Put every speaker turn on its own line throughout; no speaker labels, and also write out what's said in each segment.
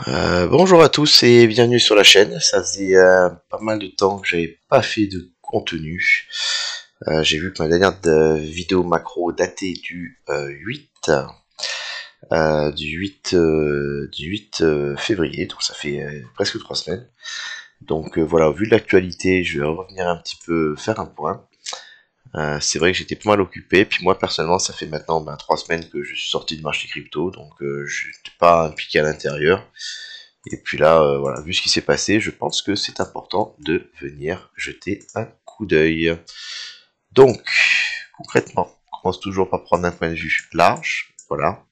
Bonjour à tous et bienvenue sur la chaîne. Ça faisait pas mal de temps que j'avais pas fait de contenu. J'ai vu que ma dernière vidéo macro datait du 8 février, donc ça fait presque 3 semaines. Donc voilà, au vu de l'actualité, je vais revenir un petit peu faire un point. C'est vrai que j'étais pas mal occupé, puis moi personnellement ça fait maintenant 3 semaines que je suis sorti du marché crypto, donc je n'étais pas impliqué à l'intérieur. Et puis là, voilà, vu ce qui s'est passé, je pense que c'est important de venir jeter un coup d'œil. Donc, concrètement, on commence toujours par prendre un point de vue large. Voilà,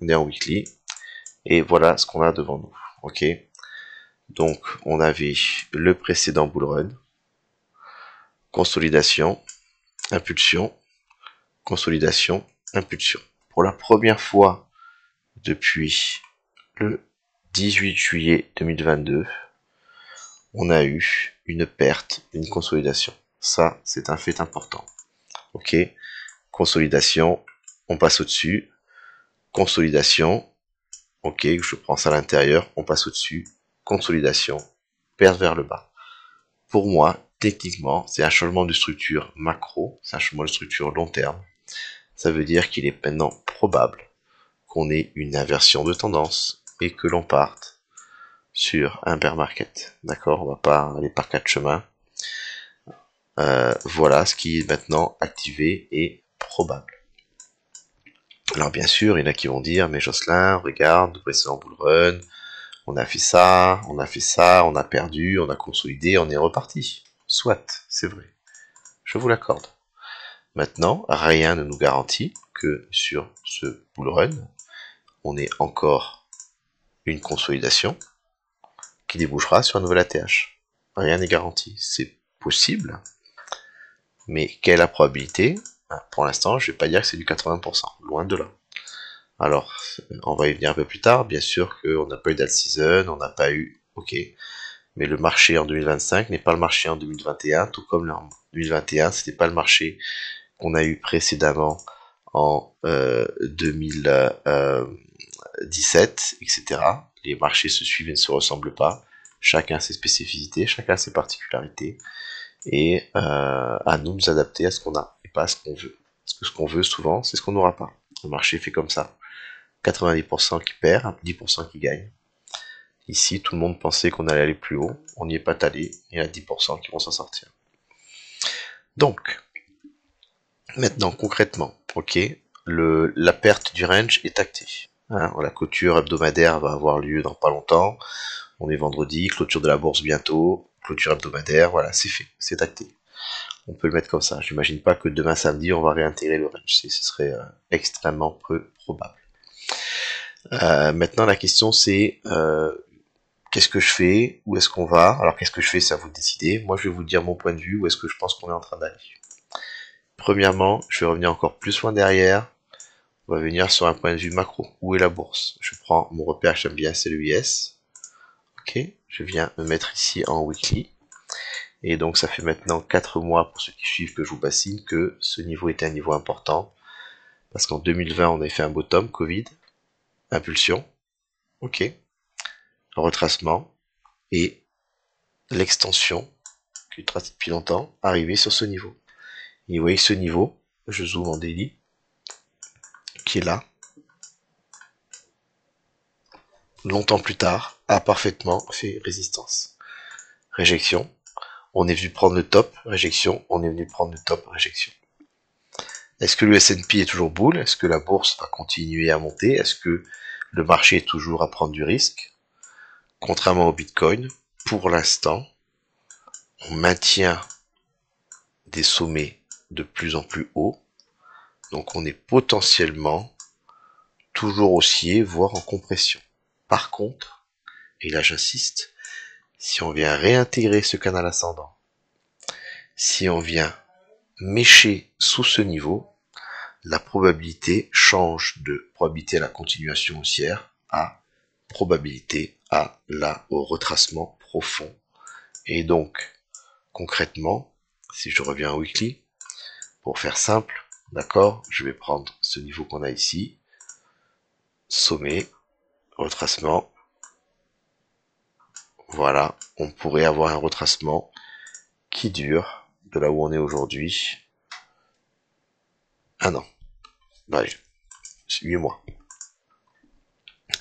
on est en weekly. Et voilà ce qu'on a devant nous. Ok. Donc, on avait le précédent bull run, consolidation, impulsion, consolidation, impulsion. Pour la première fois depuis le 18 juillet 2022, on a eu une perte, une consolidation. Ça, c'est un fait important. Ok, consolidation, on passe au-dessus. Consolidation, ok, je prends ça à l'intérieur, on passe au-dessus. Consolidation, perte vers le bas. Pour moi, techniquement, c'est un changement de structure macro, c'est un changement de structure long terme. Ça veut dire qu'il est maintenant probable qu'on ait une inversion de tendance et que l'on parte sur un bear market. D'accord, on va pas aller par quatre chemins. Voilà ce qui est maintenant activé et probable. Alors bien sûr, il y en a qui vont dire, mais Jocelyn, regarde, le précédent bull run, on a fait ça, on a fait ça, on a perdu, on a consolidé, on est reparti. Soit, c'est vrai, je vous l'accorde. Maintenant, rien ne nous garantit que sur ce bull run, on ait encore une consolidation qui débouchera sur un nouvel ATH. Rien n'est garanti. C'est possible, mais quelle est la probabilité? Pour l'instant, je ne vais pas dire que c'est du 80%, loin de là. Alors, on va y venir un peu plus tard. Bien sûr qu'on n'a pas eu d'alt season, on n'a pas eu... Ok. Mais le marché en 2025 n'est pas le marché en 2021, tout comme en 2021, c'était pas le marché qu'on a eu précédemment en 2017, etc. Les marchés se suivent et ne se ressemblent pas. Chacun ses spécificités, chacun ses particularités. Et à nous de nous adapter à ce qu'on a et pas à ce qu'on veut. Parce que ce qu'on veut souvent, c'est ce qu'on n'aura pas. Le marché fait comme ça. 90% qui perd, 10% qui gagne. Ici, tout le monde pensait qu'on allait aller plus haut, on n'y est pas allé, il y a 10% qui vont s'en sortir. Donc, maintenant concrètement, ok, la perte du range est actée. Hein, la clôture hebdomadaire va avoir lieu dans pas longtemps, on est vendredi, clôture de la bourse bientôt, clôture hebdomadaire, voilà, c'est fait, c'est acté. On peut le mettre comme ça, j'imagine pas que demain samedi on va réintégrer le range, ce serait extrêmement peu probable. Maintenant la question c'est qu'est-ce que je fais? Où est-ce qu'on va? Alors qu'est-ce que je fais? C'est à vous de décider. Moi, je vais vous dire mon point de vue, où est-ce que je pense qu'on est en train d'aller. Premièrement, je vais revenir encore plus loin derrière. On va venir sur un point de vue macro. Où est la bourse? Je prends mon repère que j'aime bien, c'est le US. Ok, je viens me mettre ici en weekly. Et donc ça fait maintenant 4 mois pour ceux qui suivent que je vous bassine que ce niveau était un niveau important. Parce qu'en 2020, on avait fait un bottom, Covid, impulsion. Ok, retracement. Et l'extension qui trace depuis longtemps, arrivé sur ce niveau. Et vous voyez ce niveau, je zoome en daily, qui est là, longtemps plus tard, a parfaitement fait résistance. Réjection, on est venu prendre le top, réjection, on est venu prendre le top, réjection. Est-ce que le S&P est toujours bull? Est-ce que la bourse va continuer à monter? Est-ce que le marché est toujours à prendre du risque? Contrairement au Bitcoin, pour l'instant, on maintient des sommets de plus en plus hauts, donc on est potentiellement toujours haussier, voire en compression. Par contre, et là j'insiste, si on vient réintégrer ce canal ascendant, si on vient mécher sous ce niveau, la probabilité change de probabilité à la continuation haussière à probabilité au retracement profond. Et donc, concrètement, si je reviens au weekly, pour faire simple, d'accord, je vais prendre ce niveau qu'on a ici, sommet, retracement, voilà, on pourrait avoir un retracement qui dure de là où on est aujourd'hui. Ah non, bah, 8 mois.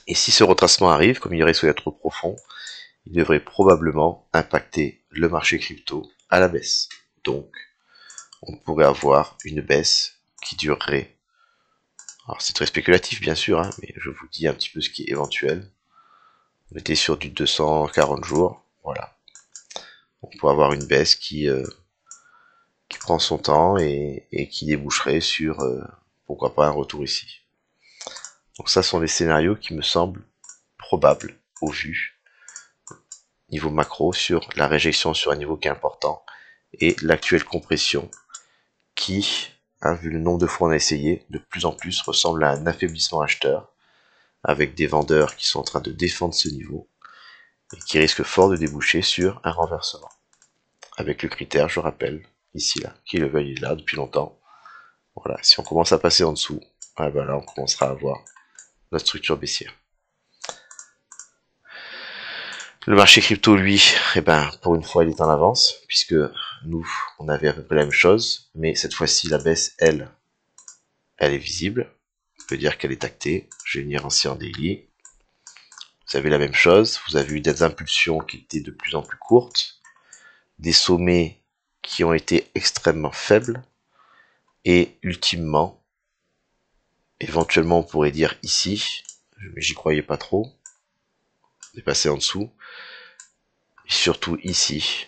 Et si ce retracement arrive, comme il risque d'être trop profond, il devrait probablement impacter le marché crypto à la baisse. Donc, on pourrait avoir une baisse qui durerait. Alors c'est très spéculatif bien sûr, hein, mais je vous dis un petit peu ce qui est éventuel. On était sur du 240 jours, voilà. On pourrait avoir une baisse qui prend son temps et qui déboucherait sur pourquoi pas un retour ici. Donc ça sont les scénarios qui me semblent probables au vu niveau macro sur la réjection sur un niveau qui est important et l'actuelle compression qui, hein, vu le nombre de fois on a essayé, de plus en plus ressemble à un affaiblissement acheteur avec des vendeurs qui sont en train de défendre ce niveau et qui risque fort de déboucher sur un renversement. Avec le critère, je rappelle, ici là, qui le veuille là depuis longtemps. Voilà, si on commence à passer en dessous, ah ben là on commencera à voir notre structure baissière. Le marché crypto, lui, eh ben, pour une fois, il est en avance, puisque nous, on avait à peu près la même chose, mais cette fois-ci, la baisse, elle est visible. On peut dire qu'elle est actée. Je vais venir ainsi en daily. Vous avez la même chose. Vous avez eu des impulsions qui étaient de plus en plus courtes, des sommets qui ont été extrêmement faibles, et ultimement, éventuellement, on pourrait dire ici, mais j'y croyais pas trop, on est passé en dessous, et surtout ici,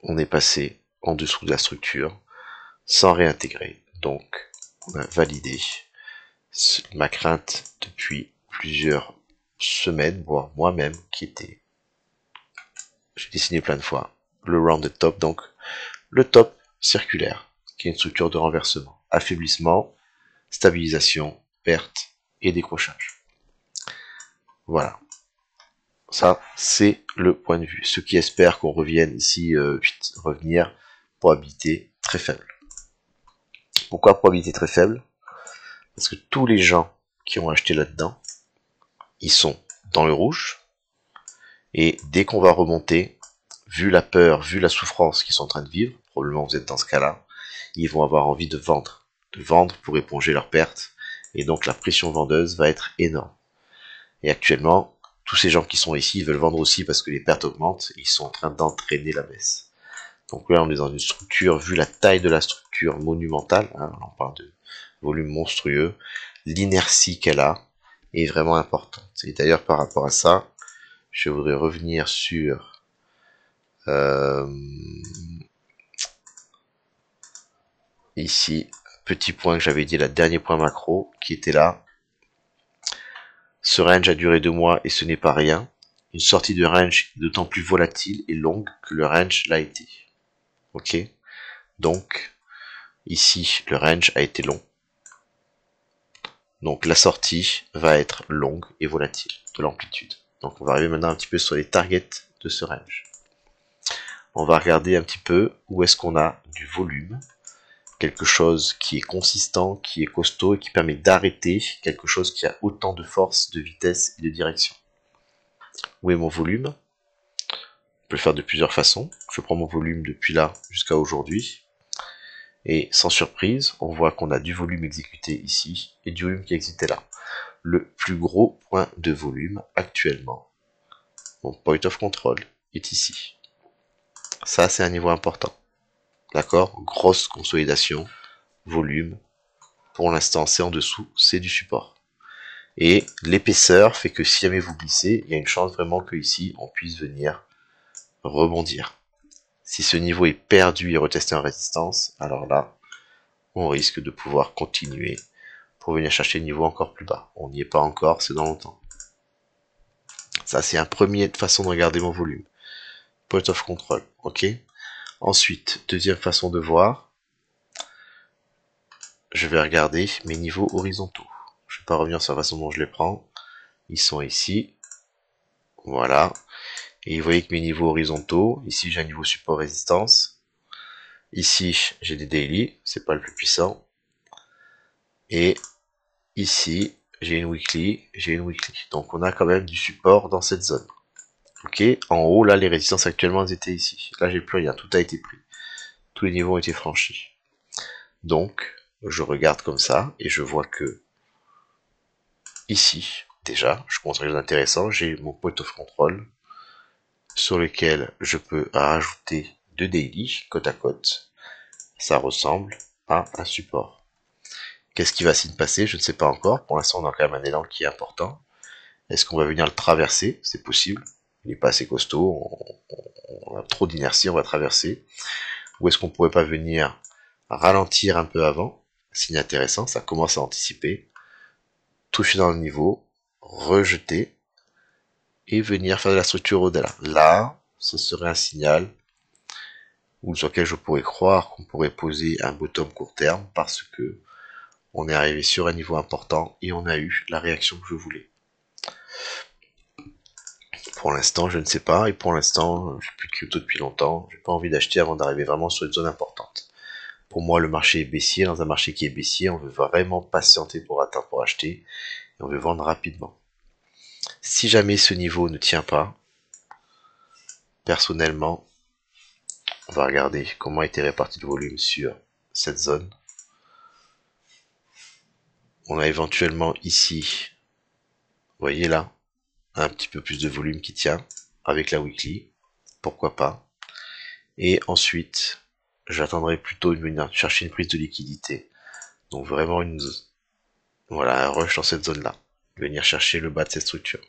on est passé en dessous de la structure, sans réintégrer. Donc, on a validé ma crainte depuis plusieurs semaines, voire moi-même, qui était, j'ai dessiné plein de fois, le rounded top, donc le top circulaire, qui est une structure de renversement, affaiblissement, stabilisation, perte et décrochage. Voilà. Ça, c'est le point de vue. Ceux qui espèrent qu'on revienne ici, revenir, probabilité très faible. Pourquoi probabilité très faible? Parce que tous les gens qui ont acheté là-dedans, ils sont dans le rouge, et dès qu'on va remonter, vu la peur, vu la souffrance qu'ils sont en train de vivre, probablement vous êtes dans ce cas-là, ils vont avoir envie de vendre pour éponger leurs pertes, et donc la pression vendeuse va être énorme. Et actuellement, tous ces gens qui sont ici veulent vendre aussi parce que les pertes augmentent, et ils sont en train d'entraîner la baisse. Donc là, on est dans une structure, vu la taille de la structure monumentale, hein, on parle de volume monstrueux, l'inertie qu'elle a est vraiment importante. Et d'ailleurs, par rapport à ça, je voudrais revenir sur ici, petit point que j'avais dit, le dernier point macro, qui était là. Ce range a duré 2 mois et ce n'est pas rien. Une sortie de range est d'autant plus volatile et longue que le range l'a été. Ok? Donc, ici, le range a été long. Donc la sortie va être longue et volatile de l'amplitude. Donc on va arriver maintenant un petit peu sur les targets de ce range. On va regarder un petit peu où est-ce qu'on a du volume, quelque chose qui est consistant, qui est costaud et qui permet d'arrêter quelque chose qui a autant de force, de vitesse et de direction. Où est mon volume? On peut le faire de plusieurs façons. Je prends mon volume depuis là jusqu'à aujourd'hui. Et sans surprise, on voit qu'on a du volume exécuté ici et du volume qui est exécuté là. Le plus gros point de volume actuellement, mon point of control, est ici. Ça, c'est un niveau important. D'accord? Grosse consolidation, volume. Pour l'instant, c'est en dessous, c'est du support. Et l'épaisseur fait que si jamais vous glissez, il y a une chance vraiment que ici, on puisse venir rebondir. Si ce niveau est perdu et retesté en résistance, alors là, on risque de pouvoir continuer pour venir chercher le niveau encore plus bas. On n'y est pas encore, c'est dans longtemps. Ça, c'est un premier façon de regarder mon volume. Point of control, ok? Ensuite, deuxième façon de voir, je vais regarder mes niveaux horizontaux. Je ne vais pas revenir sur la façon dont je les prends. Ils sont ici. Voilà. Et vous voyez que mes niveaux horizontaux, ici j'ai un niveau support résistance. Ici, j'ai des daily, c'est pas le plus puissant. Et ici, j'ai une weekly, j'ai une weekly. Donc on a quand même du support dans cette zone. Ok, en haut, là, les résistances actuellement, elles étaient ici. Là, j'ai plus rien, tout a été pris. Tous les niveaux ont été franchis. Donc, je regarde comme ça, et je vois que, ici, déjà, je pense quelque chose d'intéressant, j'ai mon point of control, sur lequel je peux rajouter 2 daily, côte à côte. Ça ressemble à un support. Qu'est-ce qui va s'y passer? Je ne sais pas encore. Pour l'instant, on a quand même un élan qui est important. Est-ce qu'on va venir le traverser? C'est possible. Il n'est pas assez costaud. On a trop d'inertie, on va traverser. Ou est-ce qu'on pourrait pas venir ralentir un peu avant? Signe intéressant, ça commence à anticiper. Toucher dans le niveau, rejeter, et venir faire de la structure au-delà. Là, ce serait un signal sur lequel je pourrais croire qu'on pourrait poser un bottom court terme parce que on est arrivé sur un niveau important et on a eu la réaction que je voulais. Pour l'instant, je ne sais pas, et pour l'instant, je suis plus crypto depuis longtemps, j'ai pas envie d'acheter avant d'arriver vraiment sur une zone importante. Pour moi, le marché est baissier, dans un marché qui est baissier, on veut vraiment patienter pour acheter, et on veut vendre rapidement. Si jamais ce niveau ne tient pas, personnellement, on va regarder comment a été réparti le volume sur cette zone. On a éventuellement ici, vous voyez là, un petit peu plus de volume qui tient, avec la weekly, pourquoi pas. Et ensuite, j'attendrai plutôt de venir chercher une prise de liquidité. Donc vraiment voilà, un rush dans cette zone-là. Venir chercher le bas de cette structure.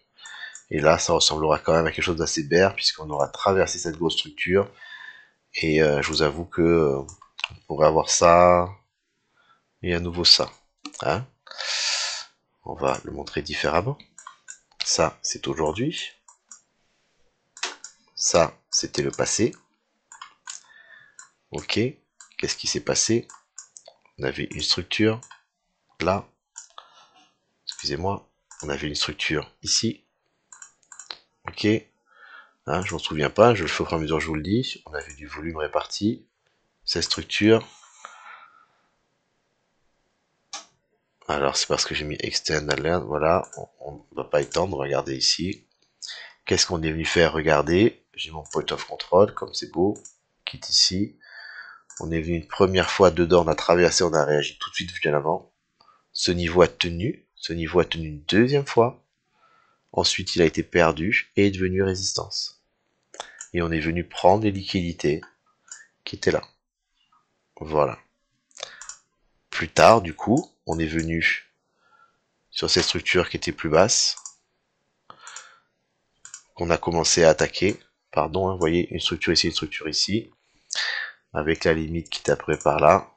Et là, ça ressemblera quand même à quelque chose d'assez bear, puisqu'on aura traversé cette grosse structure. Et je vous avoue que on pourrait avoir ça, et à nouveau ça. Hein, on va le montrer différemment. Ça, c'est aujourd'hui. Ça, c'était le passé. Ok, qu'est-ce qui s'est passé? On avait une structure là. Excusez-moi, on avait une structure ici. Ok, hein, je m'en souviens pas, je le fais au fur et à mesure que je vous le dis. On avait du volume réparti. Cette structure. Alors c'est parce que j'ai mis extend alert, voilà, on ne va pas étendre, regardez ici. Qu'est-ce qu'on est venu faire? Regardez, j'ai mon point of control, comme c'est beau, quitte ici. On est venu une première fois dedans, on a traversé, on a réagi tout de suite violemment. Ce niveau a tenu une deuxième fois. Ensuite, il a été perdu et est devenu résistance. Et on est venu prendre les liquidités qui étaient là. Voilà. Plus tard, du coup, on est venu sur cette structure qui était plus basse, qu'on a commencé à attaquer. Pardon, hein, vous voyez, une structure ici, avec la limite qui est après par là.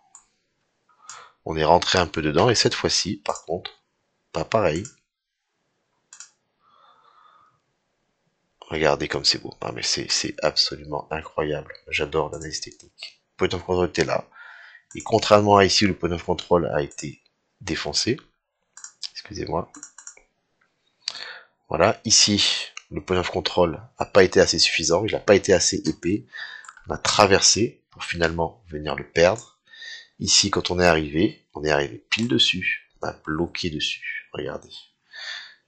On est rentré un peu dedans, et cette fois-ci, par contre, pas pareil. Regardez comme c'est beau. Ah, mais c'est absolument incroyable. J'adore l'analyse technique. Le point of control était là. Et contrairement à ici, le point of control a été défoncé. Excusez-moi. Voilà. Ici, le point of control n'a pas été assez suffisant. Il n'a pas été assez épais. On a traversé pour finalement venir le perdre. Ici, quand on est arrivé pile dessus. On a bloqué dessus. Regardez.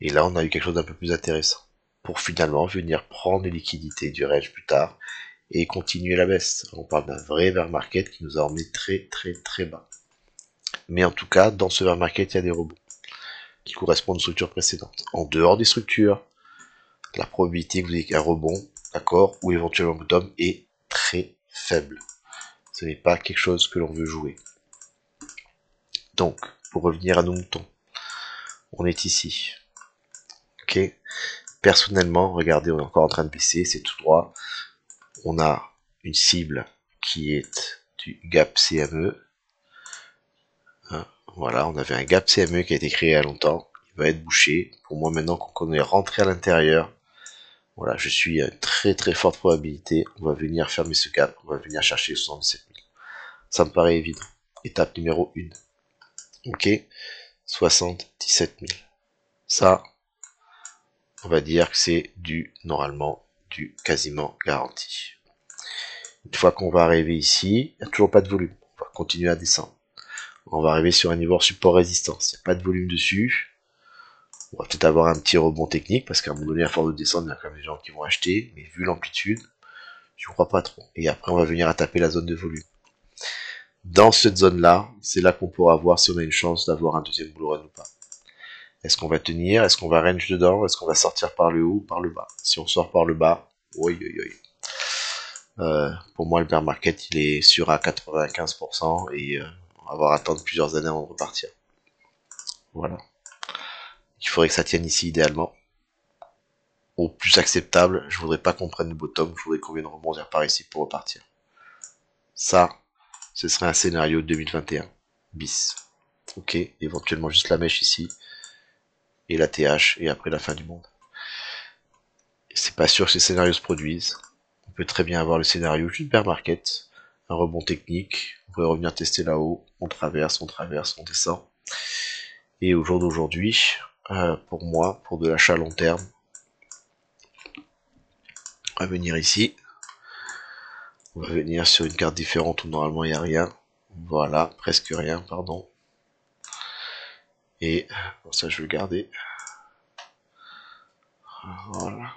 Et là, on a eu quelque chose d'un peu plus intéressant. Pour finalement venir prendre les liquidités du range plus tard et continuer la baisse. On parle d'un vrai bear market qui nous a emmené très très très bas. Mais en tout cas, dans ce bear market, il y a des rebonds qui correspondent aux structures précédentes. En dehors des structures, la probabilité que vous ayez un rebond, d'accord, ou éventuellement un bottom est très faible. Ce n'est pas quelque chose que l'on veut jouer. Donc, pour revenir à nos moutons, on est ici. Ok. Personnellement, regardez, on est encore en train de baisser, c'est tout droit. On a une cible qui est du gap CME. Hein, voilà, on avait un gap CME qui a été créé il y a longtemps. Il va être bouché. Pour moi, maintenant qu'on est rentré à l'intérieur, voilà, je suis à une très très forte probabilité. On va venir fermer ce gap. On va venir chercher les 77 000. Ça me paraît évident. Étape numéro 1. Ok, 77 000. Ça, on va dire que c'est normalement, du quasiment garanti. Une fois qu'on va arriver ici, il n'y a toujours pas de volume. On va continuer à descendre. On va arriver sur un niveau support résistance. Il n'y a pas de volume dessus. On va peut-être avoir un petit rebond technique, parce qu'à un moment donné, à force de descendre, il y a quand même des gens qui vont acheter, mais vu l'amplitude, je crois pas trop. Et après, on va venir à taper la zone de volume. Dans cette zone-là, c'est là qu'on pourra voir si on a une chance d'avoir un deuxième bull run ou pas. Est-ce qu'on va tenir? Est-ce qu'on va range dedans? Est-ce qu'on va sortir par le haut ou par le bas? Si on sort par le bas, oui, oui, oui. Pour moi, le bear market, il est sûr à 95% et on va avoir à attendre plusieurs années avant de repartir. Voilà. Il faudrait que ça tienne ici, idéalement. Au plus acceptable, je voudrais pas qu'on prenne le bottom, je voudrais qu'on vienne rebondir par ici pour repartir. Ça, ce serait un scénario 2021 bis. Ok, éventuellement juste la mèche ici, et la TH, et après la fin du monde. C'est pas sûr que ces scénarios se produisent. On peut très bien avoir le scénario juste bear market, un rebond technique, on pourrait revenir tester là-haut, on traverse, on descend. Et au jour d'aujourd'hui, pour moi, pour de l'achat à long terme, on va venir ici, on va venir sur une carte différente où normalement il n'y a rien, voilà, presque rien, pardon. Et bon, ça je vais le garder. Voilà.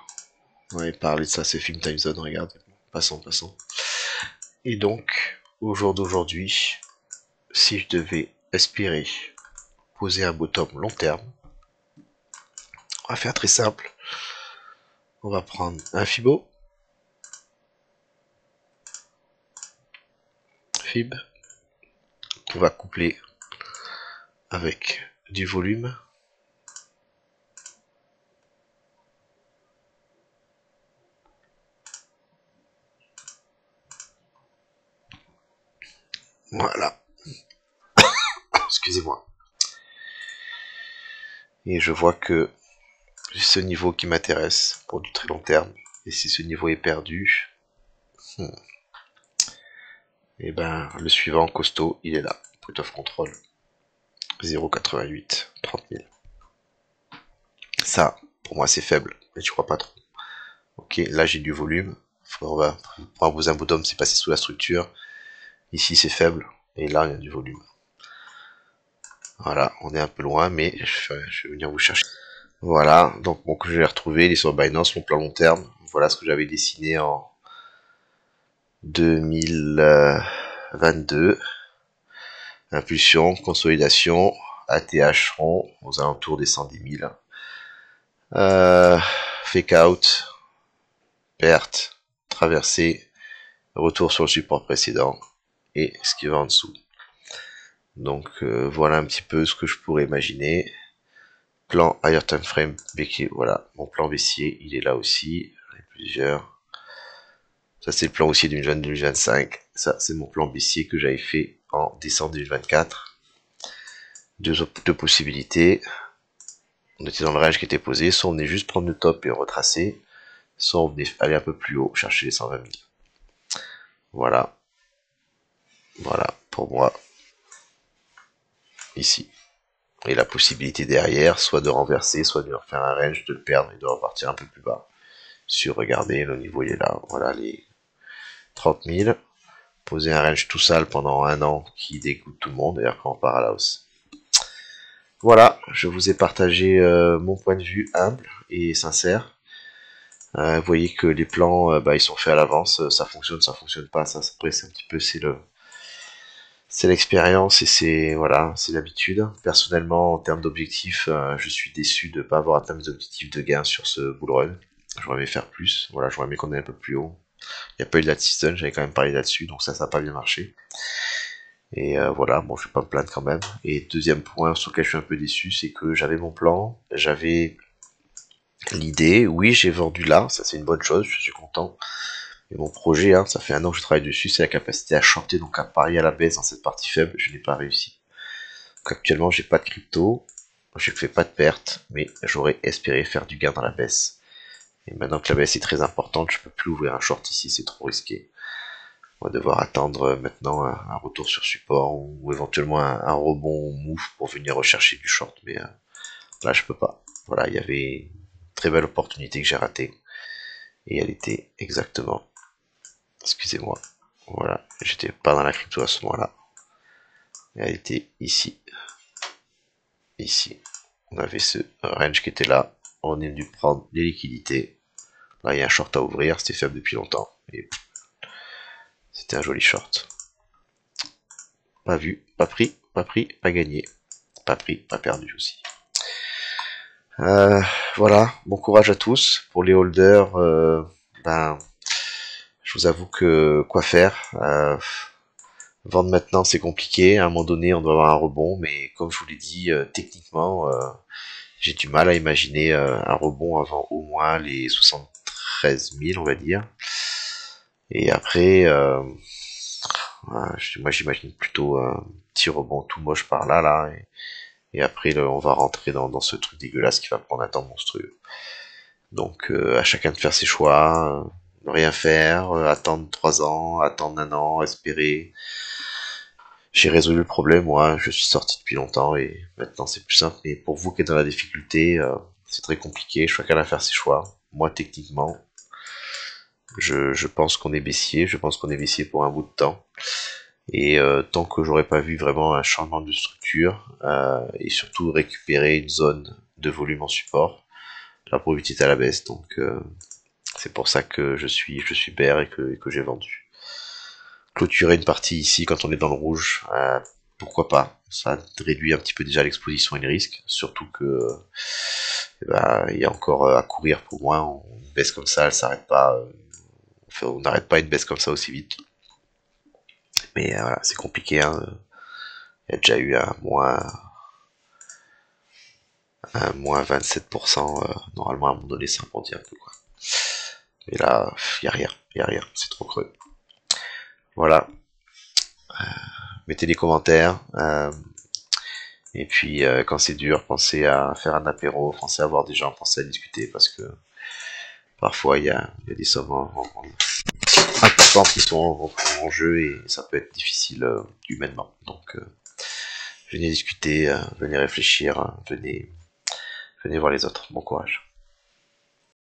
On avait parlé de ça, c'est Film Time Zone, regarde. Passons. Et donc, au jour d'aujourd'hui, si je devais espérer poser un bottom long terme, on va faire très simple. On va prendre un Fibo. Fib. On va coupler avec du volume. Voilà. Excusez-moi. Et je vois que c'est ce niveau qui m'intéresse pour du très long terme. Et si ce niveau est perdu, et ben le suivant costaud, il est là. Point of control. 0,88, 30 000. Ça, pour moi, c'est faible, mais je crois pas trop. Ok, là j'ai du volume. On va prendre un bottom, c'est passé sous la structure. Ici c'est faible, et là il y a du volume. Voilà, on est un peu loin, mais je vais venir vous chercher. Voilà, donc bon, que je vais retrouver, il est sur Binance, mon plan long terme. Voilà ce que j'avais dessiné en 2022. Impulsion, consolidation, ATH rond aux alentours des 110 000. Fake out, perte, traversée, retour sur le support précédent et ce qui va en dessous. Donc voilà un petit peu ce que je pourrais imaginer. Plan higher time frame, voilà, mon plan baissier, il est là aussi. J'en ai plusieurs. Ça c'est le plan aussi d'une jeune 2025. Ça c'est mon plan baissier que j'avais fait en décembre 2024. Deux possibilités. On était dans le range qui était posé, soit on venait juste prendre le top et retracer, soit on venait aller un peu plus haut, chercher les 120 000. Voilà. Voilà, pour moi, ici. Et la possibilité derrière, soit de renverser, soit de refaire un range, de le perdre et de repartir un peu plus bas. Sur, regardez, le niveau il est là. Voilà les 30 000. Poser un range tout sale pendant un an qui dégoûte tout le monde, d'ailleurs quand on part à la hausse. Voilà, je vous ai partagé mon point de vue humble et sincère. Vous voyez que les plans, ils sont faits à l'avance, ça fonctionne pas, ça après c'est un petit peu c'est l'expérience et c'est voilà, c'est l'habitude. Personnellement, en termes d'objectifs, je suis déçu de ne pas avoir atteint mes objectifs de gain sur ce bull run. J'aurais aimé faire plus, voilà, j'aurais aimé qu'on aille un peu plus haut. Il n'y a pas eu de late season, j'avais quand même parlé là-dessus, donc ça n'a pas bien marché. Et voilà, bon, je vais pas me plaindre quand même. Et deuxième point sur lequel je suis un peu déçu, c'est que j'avais mon plan, j'avais l'idée, oui, j'ai vendu là, ça c'est une bonne chose, je suis content. Mais mon projet, hein, ça fait un an que je travaille dessus, c'est la capacité à shorter, donc à parier à la baisse dans cette partie faible, je n'ai pas réussi. Donc actuellement, j'ai pas de crypto, je ne fais pas de perte, mais j'aurais espéré faire du gain dans la baisse. Et maintenant que la baisse est très importante, je peux plus ouvrir un short ici, c'est trop risqué. On va devoir attendre maintenant un retour sur support ou éventuellement un rebond move pour venir rechercher du short, mais là je peux pas. Voilà, il y avait une très belle opportunité que j'ai ratée et elle était exactement, excusez-moi, voilà, j'étais pas dans la crypto à ce moment-là. Elle était ici, ici. On avait ce range qui était là. On est venu prendre les liquidités. Là, il y a un short à ouvrir. C'était faible depuis longtemps. Et c'était un joli short. Pas vu, pas pris, pas gagné. Pas pris, pas perdu aussi. Voilà, bon courage à tous. Pour les holders, je vous avoue que quoi faire, vendre maintenant c'est compliqué, à un moment donné on doit avoir un rebond, mais comme je vous l'ai dit, techniquement, j'ai du mal à imaginer un rebond avant au moins les 73 000 on va dire. Et après, moi j'imagine plutôt un petit rebond tout moche par là, et après on va rentrer dans ce truc dégueulasse qui va prendre un temps monstrueux. Donc à chacun de faire ses choix, ne rien faire, attendre 3 ans, attendre un an, espérer. J'ai résolu le problème, moi, je suis sorti depuis longtemps et maintenant c'est plus simple. Mais pour vous qui êtes dans la difficulté, c'est très compliqué, chacun a faire ses choix. Moi techniquement, je pense qu'on est baissier, je pense qu'on est baissier pour un bout de temps. Et tant que j'aurais pas vu vraiment un changement de structure, et surtout récupérer une zone de volume en support, la probabilité est à la baisse, donc c'est pour ça que je suis bear et que j'ai vendu. Clôturer une partie ici quand on est dans le rouge, pourquoi pas. Ça réduit un petit peu déjà l'exposition et le risque, surtout que il y a encore à courir pour moi. Une baisse comme ça, elle s'arrête pas. On n'arrête pas une baisse comme ça aussi vite. Mais voilà, c'est compliqué. Hein. Il y a déjà eu un moins 27%. Normalement, à un moment donné, ça rebondit un peu. Quoi. Mais là, il n'y a rien. Il n'y a rien. C'est trop creux. Voilà. Mettez des commentaires. Et puis, quand c'est dur, pensez à faire un apéro, pensez à voir des gens, pensez à discuter, parce que parfois, il y a des sommes importantes qui sont en jeu et ça peut être difficile humainement. Donc, venez discuter, venez réfléchir, venez voir les autres. Bon courage.